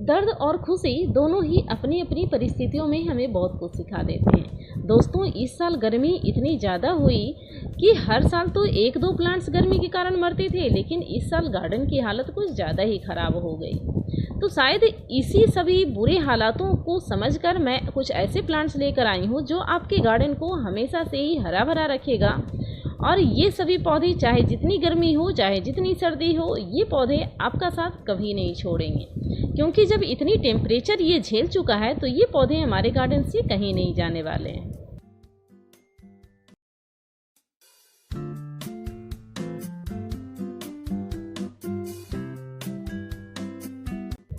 दर्द और खुशी दोनों ही अपनी अपनी परिस्थितियों में हमें बहुत कुछ सिखा देते हैं। दोस्तों, इस साल गर्मी इतनी ज़्यादा हुई कि हर साल तो एक दो प्लांट्स गर्मी के कारण मरते थे, लेकिन इस साल गार्डन की हालत कुछ ज़्यादा ही ख़राब हो गई। तो शायद इसी सभी बुरे हालातों को समझकर मैं कुछ ऐसे प्लांट्स लेकर आई हूँ जो आपके गार्डन को हमेशा से ही हरा भरा रखेगा। और ये सभी पौधे चाहे जितनी गर्मी हो चाहे जितनी सर्दी हो, ये पौधे आपका साथ कभी नहीं छोड़ेंगे, क्योंकि जब इतनी टेम्परेचर ये झेल चुका है तो ये पौधे हमारे गार्डन से कहीं नहीं जाने वाले हैं।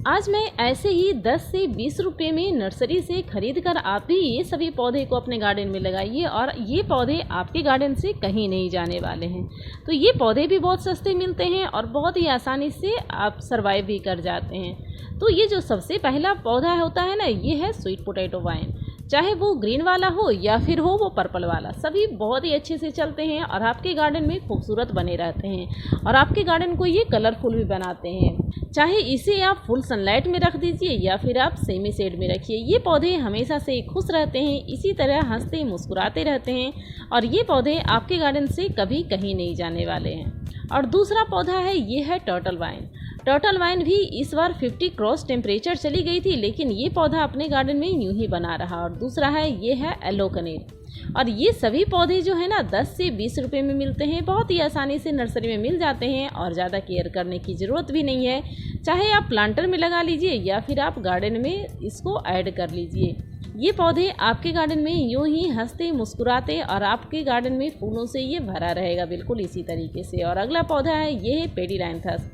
आज मैं ऐसे ही 10 से 20 रुपये में नर्सरी से खरीद कर आप भी ये सभी पौधे को अपने गार्डन में लगाइए और ये पौधे आपके गार्डन से कहीं नहीं जाने वाले हैं। तो ये पौधे भी बहुत सस्ते मिलते हैं और बहुत ही आसानी से आप सर्वाइव भी कर जाते हैं। तो ये जो सबसे पहला पौधा होता है ना, ये है स्वीट पोटैटो वाइन। चाहे वो ग्रीन वाला हो या फिर हो वो पर्पल वाला, सभी बहुत ही अच्छे से चलते हैं और आपके गार्डन में खूबसूरत बने रहते हैं और आपके गार्डन को ये कलरफुल भी बनाते हैं। चाहे इसे आप फुल सनलाइट में रख दीजिए या फिर आप सेमी शेड में रखिए, ये पौधे हमेशा से खुश रहते हैं, इसी तरह हंसते मुस्कुराते रहते हैं और ये पौधे आपके गार्डन से कभी कहीं नहीं जाने वाले हैं। और दूसरा पौधा है, ये है टर्टल वाइन। टर्टल वाइन भी इस बार 50 क्रॉस टेम्परेचर चली गई थी, लेकिन ये पौधा अपने गार्डन में यूं ही बना रहा। और दूसरा है, ये है येलो कनेर। और ये सभी पौधे जो है ना 10 से 20 रुपये में मिलते हैं, बहुत ही आसानी से नर्सरी में मिल जाते हैं और ज़्यादा केयर करने की ज़रूरत भी नहीं है। चाहे आप प्लांटर में लगा लीजिए या फिर आप गार्डन में इसको ऐड कर लीजिए। ये पौधे आपके गार्डन में यूं ही हंसते मुस्कुराते और आपके गार्डन में फूलों से ये भरा रहेगा, बिल्कुल इसी तरीके से। और अगला पौधा है, ये है पेडिलाइंथस।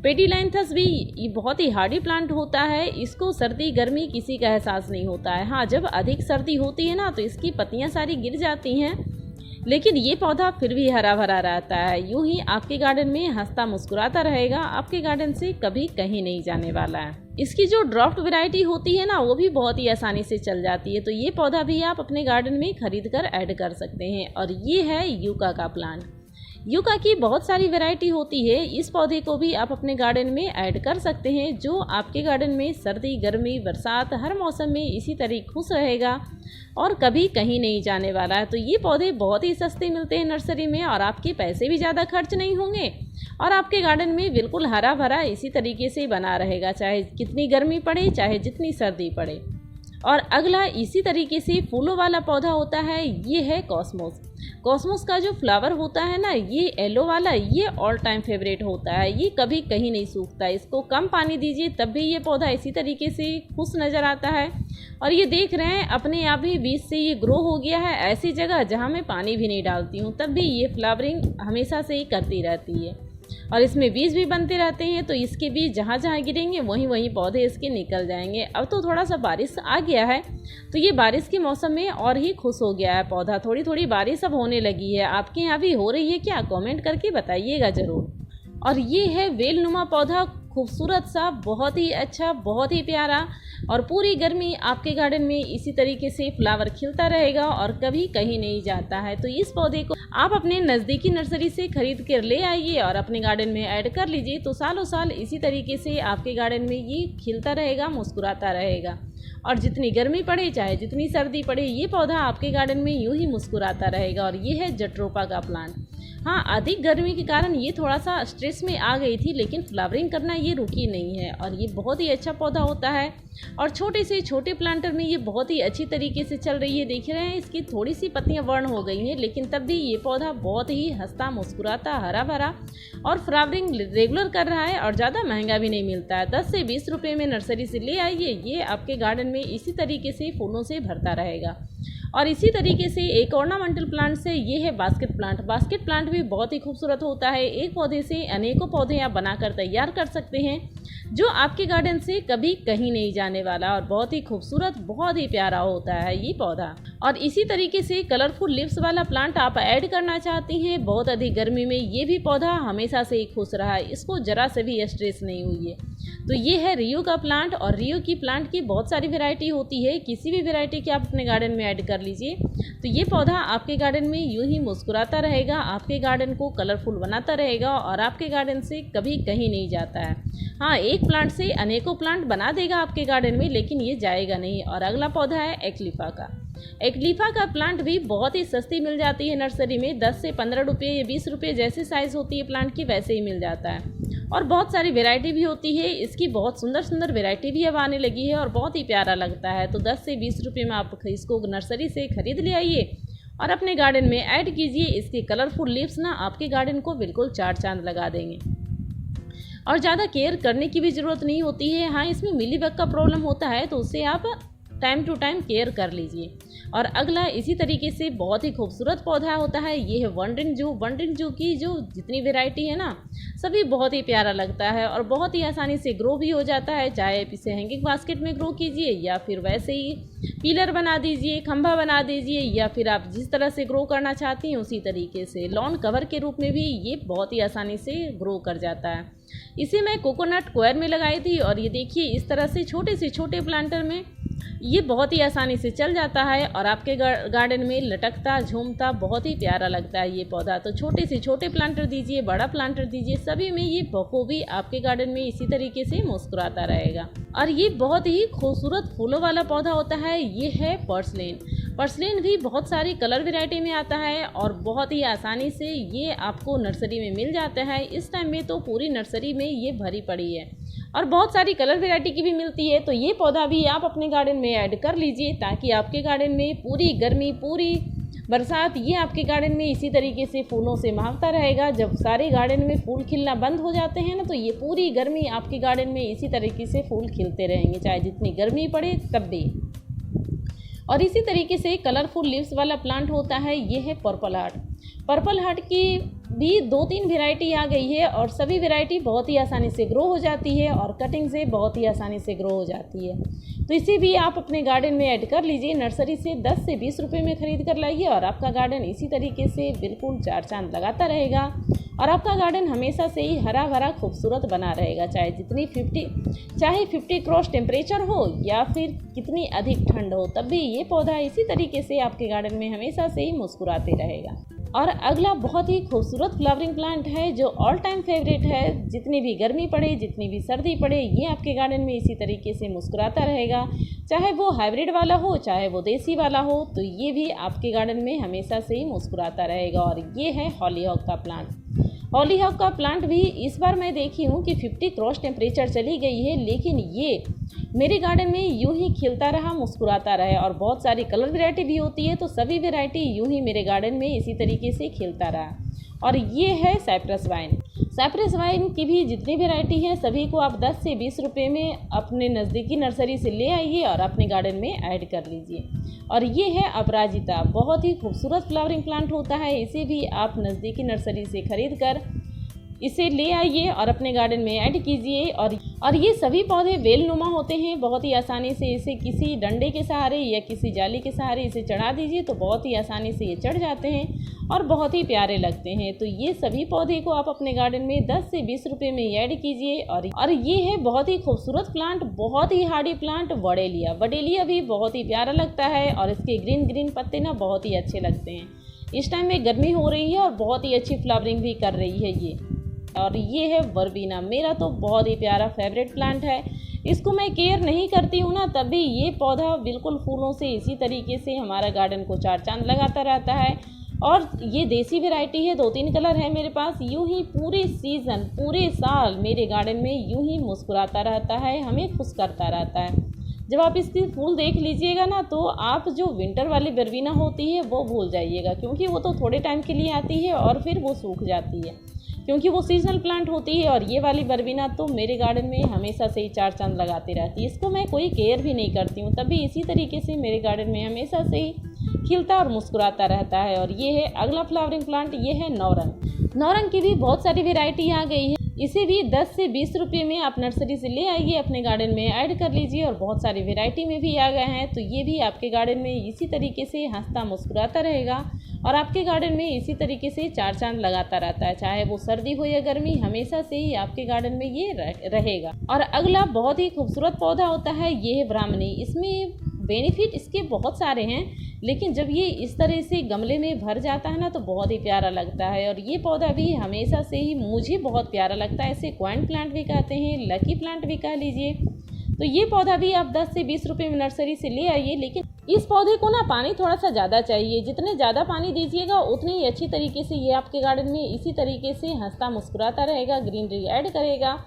पेडिलाइंथस भी ये बहुत ही हार्डी प्लांट होता है, इसको सर्दी गर्मी किसी का एहसास नहीं होता है। हाँ, जब अधिक सर्दी होती है ना तो इसकी पत्तियां सारी गिर जाती हैं, लेकिन ये पौधा फिर भी हरा भरा रहता है, यूं ही आपके गार्डन में हंसता मुस्कुराता रहेगा, आपके गार्डन से कभी कहीं नहीं जाने वाला है। इसकी जो ड्राफ्ट वैरायटी होती है ना, वो भी बहुत ही आसानी से चल जाती है, तो ये पौधा भी आप अपने गार्डन में खरीद कर ऐड कर सकते हैं। और ये है यूका का प्लांट। यूका की बहुत सारी वैरायटी होती है, इस पौधे को भी आप अपने गार्डन में ऐड कर सकते हैं, जो आपके गार्डन में सर्दी गर्मी बरसात हर मौसम में इसी तरह खुश रहेगा और कभी कहीं नहीं जाने वाला है। तो ये पौधे बहुत ही सस्ते मिलते हैं नर्सरी में और आपके पैसे भी ज़्यादा खर्च नहीं होंगे और आपके गार्डन में बिल्कुल हरा भरा इसी तरीके से बना रहेगा, चाहे कितनी गर्मी पड़े चाहे जितनी सर्दी पड़े। और अगला इसी तरीके से फूलों वाला पौधा होता है, ये है कॉस्मोस। कॉस्मोस का जो फ्लावर होता है ना, ये येलो वाला, ये ऑल टाइम फेवरेट होता है, ये कभी कहीं नहीं सूखता। इसको कम पानी दीजिए तब भी ये पौधा इसी तरीके से खुश नज़र आता है। और ये देख रहे हैं अपने आप ही बीज से ये ग्रो हो गया है ऐसी जगह जहाँ मैं पानी भी नहीं डालती हूँ, तब भी ये फ्लावरिंग हमेशा से ही करती रहती है और इसमें बीज भी बनते रहते हैं। तो इसके बीज जहाँ जहाँ गिरेंगे वहीं वहीं पौधे इसके निकल जाएंगे। अब तो थोड़ा सा बारिश आ गया है, तो ये बारिश के मौसम में और ही खुश हो गया है पौधा। थोड़ी थोड़ी बारिश अब होने लगी है, आपके यहाँ भी हो रही है क्या? कमेंट करके बताइएगा ज़रूर। और ये है वेलनुमा पौधा, खूबसूरत सा, बहुत ही अच्छा, बहुत ही प्यारा। और पूरी गर्मी आपके गार्डन में इसी तरीके से फ्लावर खिलता रहेगा और कभी कहीं नहीं जाता है। तो इस पौधे को आप अपने नज़दीकी नर्सरी से खरीद कर ले आइए और अपने गार्डन में ऐड कर लीजिए, तो सालों साल इसी तरीके से आपके गार्डन में ये खिलता रहेगा, मुस्कुराता रहेगा। और जितनी गर्मी पड़े चाहे जितनी सर्दी पड़े, ये पौधा आपके गार्डन में यूं ही मुस्कुराता रहेगा। और ये है जट्रोपा का प्लांट। हाँ, अधिक गर्मी के कारण ये थोड़ा सा स्ट्रेस में आ गई थी, लेकिन फ्लावरिंग करना ये रुकी नहीं है और ये बहुत ही अच्छा पौधा होता है और छोटे से छोटे प्लांटर में ये बहुत ही अच्छी तरीके से चल रही है। देख रहे हैं इसकी थोड़ी सी पत्तियां वर्ण हो गई हैं, लेकिन तब भी ये पौधा बहुत ही हंसता मुस्कुराता हरा भरा और फ्लावरिंग रेगुलर कर रहा है और ज़्यादा महंगा भी नहीं मिलता है। 10 से 20 रुपये में नर्सरी से ले आइए, ये आपके गार्डन में इसी तरीके से फूलों से भरता रहेगा। और इसी तरीके से एक ऑर्नामेंटल प्लांट से, ये है बास्केट प्लांट। बास्केट प्लांट भी बहुत ही खूबसूरत होता है, एक पौधे से अनेकों पौधे आप बनाकर तैयार कर सकते हैं, जो आपके गार्डन से कभी कहीं नहीं जाने वाला और बहुत ही खूबसूरत, बहुत ही प्यारा होता है ये पौधा। और इसी तरीके से कलरफुल लिव्स वाला प्लांट आप ऐड करना चाहती हैं बहुत अधिक गर्मी में, ये भी पौधा हमेशा से ही खुश रहा है, इसको जरा से भी स्ट्रेस नहीं हुई है। तो ये है रियो का प्लांट, और रियो की प्लांट की बहुत सारी वैरायटी होती है, किसी भी वैरायटी की आप अपने गार्डन में ऐड कर लीजिए। तो ये पौधा आपके गार्डन में यूं ही मुस्कुराता रहेगा, आपके गार्डन को कलरफुल बनाता रहेगा और आपके गार्डन से कभी कहीं नहीं जाता है। हाँ, एक प्लांट से अनेकों प्लांट बना देगा आपके गार्डन में, लेकिन ये जाएगा नहीं। और अगला पौधा है एक्लिफा का। एक्लिफा का प्लांट भी बहुत ही सस्ती मिल जाती है नर्सरी में, 10 से 15 रुपये या 20 रुपये जैसे साइज़ होती है प्लांट की वैसे ही मिल जाता है। और बहुत सारी वैरायटी भी होती है, इसकी बहुत सुंदर सुंदर वैरायटी भी अब आने लगी है और बहुत ही प्यारा लगता है। तो 10 से 20 रुपये में आप इसको नर्सरी से ख़रीद ले आइए और अपने गार्डन में ऐड कीजिए। इसके कलरफुल लीव्स ना आपके गार्डन को बिल्कुल चार चांद लगा देंगे और ज़्यादा केयर करने की भी ज़रूरत नहीं होती है। हाँ, इसमें मिलीबग का प्रॉब्लम होता है तो उससे आप टाइम टू टाइम केयर कर लीजिए। और अगला इसी तरीके से बहुत ही खूबसूरत पौधा होता है, ये है वंडरिंग जू। वंडरिंग जू की जो जितनी वैरायटी है ना, सभी बहुत ही प्यारा लगता है और बहुत ही आसानी से ग्रो भी हो जाता है। चाहे आप इसे हैंगिंग बास्केट में ग्रो कीजिए या फिर वैसे ही पिलर बना दीजिए, खंभा बना दीजिए, या फिर आप जिस तरह से ग्रो करना चाहती हैं उसी तरीके से लॉन कवर के रूप में भी ये बहुत ही आसानी से ग्रो कर जाता है। इसे मैं कोकोनट क्वायर में लगाई थी और ये देखिए इस तरह से छोटे से छोटे प्लांटर में ये बहुत ही आसानी से चल जाता है और आपके गार्डन में लटकता झूमता बहुत ही प्यारा लगता है ये पौधा। तो छोटे से छोटे प्लांटर दीजिए, बड़ा प्लांटर दीजिए, सभी में ये बखूबी आपके गार्डन में इसी तरीके से मुस्कुराता रहेगा। और ये बहुत ही खूबसूरत फूलों वाला पौधा होता है, ये है पर्सलेन। पर्सलेन भी बहुत सारी कलर वैरायटी में आता है और बहुत ही आसानी से ये आपको नर्सरी में मिल जाता है। इस टाइम में तो पूरी नर्सरी में ये भरी पड़ी है और बहुत सारी कलर वैरायटी की भी मिलती है। तो ये पौधा भी आप अपने गार्डन में ऐड कर लीजिए ताकि आपके गार्डन में पूरी गर्मी, पूरी बरसात ये आपके गार्डन में इसी तरीके से फूलों से महकता रहेगा। जब सारे गार्डन में फूल खिलना बंद हो जाते हैं ना, तो ये पूरी गर्मी आपके गार्डन में इसी तरीके से फूल खिलते रहेंगे, चाहे जितनी गर्मी पड़े तब भी। और इसी तरीके से कलरफुल लीव्स वाला प्लांट होता है, ये है पर्पल हार्ट। पर्पल हार्ट की भी 2-3 वैरायटी आ गई है और सभी वैरायटी बहुत ही आसानी से ग्रो हो जाती है और कटिंग से बहुत ही आसानी से ग्रो हो जाती है। तो इसे भी आप अपने गार्डन में ऐड कर लीजिए। नर्सरी से 10 से 20 रुपये में ख़रीद कर लाइए और आपका गार्डन इसी तरीके से बिल्कुल चार चांद लगाता रहेगा और आपका गार्डन हमेशा से ही हरा भरा खूबसूरत बना रहेगा, चाहे 50 क्रॉस टेम्परेचर हो या फिर कितनी अधिक ठंड हो, तब भी ये पौधा इसी तरीके से आपके गार्डन में हमेशा से ही मुस्कुराते रहेगा। और अगला बहुत ही खूबसूरत फ्लावरिंग प्लांट है जो ऑल टाइम फेवरेट है। जितनी भी गर्मी पड़े, जितनी भी सर्दी पड़े, ये आपके गार्डन में इसी तरीके से मुस्कुराता रहेगा, चाहे वो हाइब्रिड वाला हो चाहे वो देसी वाला हो। तो ये भी आपके गार्डन में हमेशा से ही मुस्कुराता रहेगा। और ये है हॉलीहॉक का प्लांट। हॉलीहॉक का प्लांट भी इस बार मैं देखी हूँ कि 50 क्रॉस टेम्परेचर चली गई है, लेकिन ये मेरे गार्डन में यूं ही खिलता रहा, मुस्कुराता रहा। और बहुत सारी कलर वैरायटी भी होती है, तो सभी वैरायटी यूं ही मेरे गार्डन में इसी तरीके से खिलता रहा। और ये है साइप्रस वाइन। साइप्रस वाइन की भी जितनी वैरायटी है सभी को आप 10 से 20 रुपये में अपने नज़दीकी नर्सरी से ले आइए और अपने गार्डन में ऐड कर लीजिए। और ये है अपराजिता, बहुत ही खूबसूरत फ्लावरिंग प्लांट होता है। इसे भी आप नज़दीकी नर्सरी से ख़रीद कर इसे ले आइए और अपने गार्डन में ऐड कीजिए। और ये सभी पौधे बेलनुमा होते हैं, बहुत ही आसानी से इसे किसी डंडे के सहारे या किसी जाली के सहारे इसे चढ़ा दीजिए तो बहुत ही आसानी से ये चढ़ जाते हैं और बहुत ही प्यारे लगते हैं। तो ये सभी पौधे को आप अपने गार्डन में 10 से 20 रुपये में ऐड कीजिए। और ये है बहुत ही खूबसूरत प्लांट, बहुत ही हार्डी प्लांट, वडेलिया। वडेलिया भी बहुत ही प्यारा लगता है और इसके ग्रीन ग्रीन पत्ते ना बहुत ही अच्छे लगते हैं। इस टाइम में गर्मी हो रही है और बहुत ही अच्छी फ्लावरिंग भी कर रही है ये। और ये है वर्बीना, मेरा तो बहुत ही प्यारा फेवरेट प्लांट है। इसको मैं केयर नहीं करती हूँ ना, तभी ये पौधा बिल्कुल फूलों से इसी तरीके से हमारा गार्डन को चार चांद लगाता रहता है। और ये देसी वैरायटी है, 2-3 कलर है मेरे पास। यूं ही पूरे सीज़न, पूरे साल मेरे गार्डन में यूं ही मुस्कुराता रहता है, हमें खुश करता रहता है। जब आप इसके फूल देख लीजिएगा ना, तो आप जो विंटर वाली वर्बीना होती है वो भूल जाइएगा, क्योंकि वो तो थोड़े टाइम के लिए आती है और फिर वो सूख जाती है, क्योंकि वो सीजनल प्लांट होती है। और ये वाली वर्बीना तो मेरे गार्डन में हमेशा से ही चार चांद लगाती रहती है। इसको मैं कोई केयर भी नहीं करती हूँ, तभी इसी तरीके से मेरे गार्डन में हमेशा से ही खिलता और मुस्कुराता रहता है। और ये है अगला फ्लावरिंग प्लांट, ये है नौरंग। नौरंग की भी बहुत सारी वैरायटी आ गई है। इसे भी 10 से 20 रुपये में आप नर्सरी से ले आइए, अपने गार्डन में ऐड कर लीजिए और बहुत सारी वैरायटी में भी आ गए हैं। तो ये भी आपके गार्डन में इसी तरीके से हंसता मुस्कुराता रहेगा और आपके गार्डन में इसी तरीके से चार चांद लगाता रहता है, चाहे वो सर्दी हो या गर्मी, हमेशा से ही आपके गार्डन में ये रहेगा। और अगला बहुत ही खूबसूरत पौधा होता है, ये है ब्राह्मणी। इसमें बेनिफिट इसके बहुत सारे हैं, लेकिन जब ये इस तरह से गमले में भर जाता है ना तो बहुत ही प्यारा लगता है। और ये पौधा भी हमेशा से ही मुझे बहुत प्यारा लगता है। इसे क्वाइन प्लांट भी कहते हैं, लकी प्लांट भी कह लीजिए। तो ये पौधा भी आप 10 से 20 रुपये में नर्सरी से ले आइए, लेकिन इस पौधे को ना पानी थोड़ा सा ज़्यादा चाहिए। जितने ज़्यादा पानी दीजिएगा उतने ही अच्छी तरीके से ये आपके गार्डन में इसी तरीके से हंसता मुस्कुराता रहेगा, ग्रीनरी ऐड करेगा।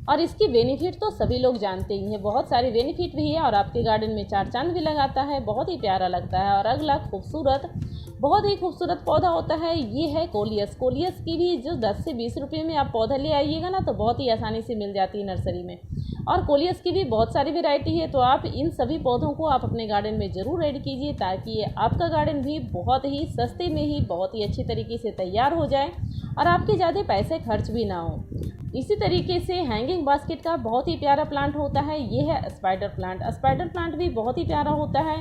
और इसकी बेनिफिट तो सभी लोग जानते ही हैं, बहुत सारे बेनिफिट भी है और आपके गार्डन में चार चांद भी लगाता है, बहुत ही प्यारा लगता है। और अगला बहुत ही खूबसूरत पौधा होता है, ये है कोलियस। कोलियस की भी जो 10 से 20 रुपये में आप पौधा ले आइएगा ना तो बहुत ही आसानी से मिल जाती है नर्सरी में। और कोलियस की भी बहुत सारी वैरायटी है, तो आप इन सभी पौधों को आप अपने गार्डन में ज़रूर ऐड कीजिए, ताकि आपका गार्डन भी बहुत ही सस्ते में ही बहुत ही अच्छी तरीके से तैयार हो जाए और आपके ज़्यादा पैसे खर्च भी ना हो। इसी तरीके से हैंगिंग बास्केट का बहुत ही प्यारा प्लांट होता है, ये है स्पाइडर प्लांट। स्पाइडर प्लांट भी बहुत ही प्यारा होता है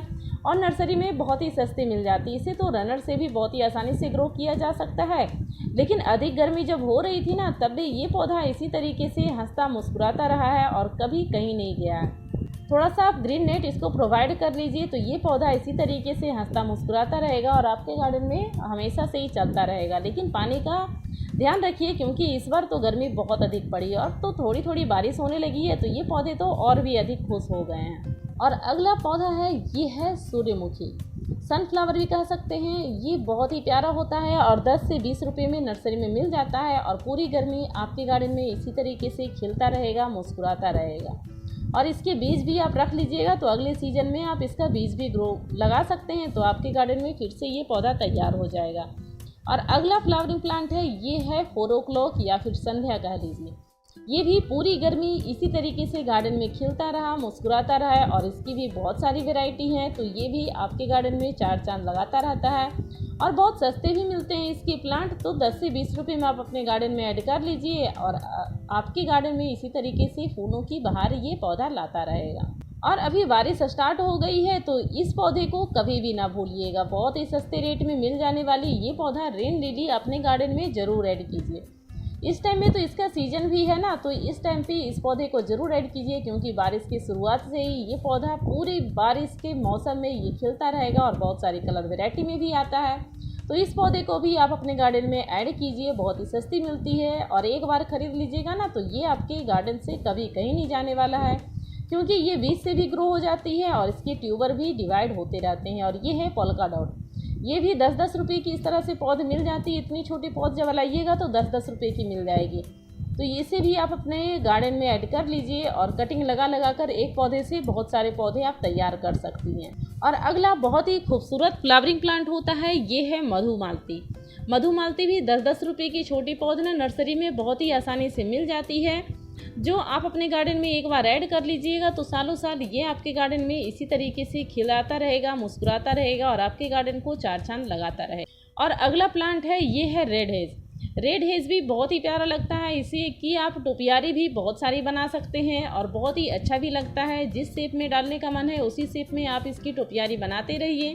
और नर्सरी में बहुत ही सस्ते मिल जाती है। इसे तो रनर से भी बहुत ही आसानी से ग्रो किया जा सकता है, लेकिन अधिक गर्मी जब हो रही थी ना तब भी ये पौधा इसी तरीके से हंसता मुस्कुराता रहा है और कभी कहीं नहीं गया है। थोड़ा सा आप ग्रीन नेट इसको प्रोवाइड कर लीजिए तो ये पौधा इसी तरीके से हंसता मुस्कुराता रहेगा और आपके गार्डन में हमेशा से ही चलता रहेगा। लेकिन पानी का ध्यान रखिए, क्योंकि इस बार तो गर्मी बहुत अधिक पड़ी और तो थोड़ी थोड़ी बारिश होने लगी है, तो ये पौधे तो और भी अधिक खुश हो गए हैं। और अगला पौधा है, ये है सूर्यमुखी, सनफ्लावर भी कह सकते हैं। ये बहुत ही प्यारा होता है और 10 से 20 रुपये में नर्सरी में मिल जाता है और पूरी गर्मी आपके गार्डन में इसी तरीके से खिलता रहेगा, मुस्कुराता रहेगा। और इसके बीज भी आप रख लीजिएगा तो अगले सीजन में आप इसका बीज भी ग्रो लगा सकते हैं, तो आपके गार्डन में फिर से ये पौधा तैयार हो जाएगा। और अगला फ्लावरिंग प्लांट है, ये है 4 o'clock या फिर संध्या कह लीजिए। ये भी पूरी गर्मी इसी तरीके से गार्डन में खिलता रहा, मुस्कुराता रहा है और इसकी भी बहुत सारी वैरायटी हैं, तो ये भी आपके गार्डन में चार चांद लगाता रहता है और बहुत सस्ते भी मिलते हैं इसके प्लांट। तो 10 से 20 रुपये में आप अपने गार्डन में ऐड कर लीजिए और आपके गार्डन में इसी तरीके से फूलों की बहार ये पौधा लाता रहेगा। और अभी बारिश स्टार्ट हो गई है, तो इस पौधे को कभी भी ना भूलिएगा, बहुत ही सस्ते रेट में मिल जाने वाली ये पौधा रेन लिली अपने गार्डन में ज़रूर ऐड कीजिए। इस टाइम में तो इसका सीजन भी है ना, तो इस टाइम पे इस पौधे को ज़रूर ऐड कीजिए, क्योंकि बारिश की शुरुआत से ही ये पौधा पूरी बारिश के मौसम में ये खिलता रहेगा और बहुत सारी कलर वैरायटी में भी आता है। तो इस पौधे को भी आप अपने गार्डन में ऐड कीजिए, बहुत ही सस्ती मिलती है और एक बार ख़रीद लीजिएगा ना तो ये आपके गार्डन से कभी कहीं नहीं जाने वाला है, क्योंकि ये बीज से भी ग्रो हो जाती है और इसके ट्यूबर भी डिवाइड होते रहते हैं। और ये है पोल्का डॉट, ये भी 10-10 रुपये की इस तरह से पौध मिल जाती है। इतनी छोटी पौध जब लाइएगा तो 10-10 रुपये की मिल जाएगी, तो इसे भी आप अपने गार्डन में ऐड कर लीजिए और कटिंग लगा कर एक पौधे से बहुत सारे पौधे आप तैयार कर सकती हैं। और अगला बहुत ही खूबसूरत फ्लावरिंग प्लांट होता है, ये है मधुमालती। मधुमालती भी 10-10 रुपये की छोटी पौध ना नर्सरी में बहुत ही आसानी से मिल जाती है, जो आप अपने गार्डन में एक बार ऐड कर लीजिएगा तो सालों साल ये आपके गार्डन में इसी तरीके से खिलाता रहेगा, मुस्कुराता रहेगा और आपके गार्डन को चार चांद लगाता रहेगा। और अगला प्लांट है, ये है रेड हेज। रेड हेज भी बहुत ही प्यारा लगता है, इसे कि आप टोपियारी भी बहुत सारी बना सकते हैं और बहुत ही अच्छा भी लगता है। जिस शेप में डालने का मन है उसी शेप में आप इसकी टोपियारी बनाते रहिए,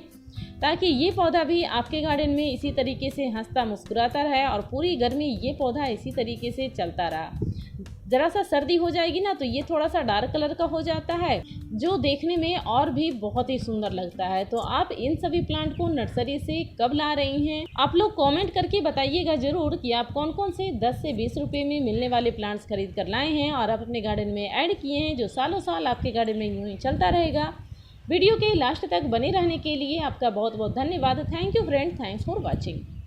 ताकि ये पौधा भी आपके गार्डन में इसी तरीके से हंसता मुस्कुराता रहे और पूरी गर्मी ये पौधा इसी तरीके से चलता रहा। ज़रा सा सर्दी हो जाएगी ना तो ये थोड़ा सा डार्क कलर का हो जाता है, जो देखने में और भी बहुत ही सुंदर लगता है। तो आप इन सभी प्लांट को नर्सरी से कब ला रही हैं, आप लोग कमेंट करके बताइएगा ज़रूर कि आप कौन कौन से 10 से 20 रुपये में मिलने वाले प्लांट्स खरीद कर लाए हैं और आप अपने गार्डन में ऐड किए हैं, जो सालों साल आपके गार्डन में यूँ ही चलता रहेगा। वीडियो के लास्ट तक बने रहने के लिए आपका बहुत बहुत धन्यवाद। Thank you friend, thanks for watching.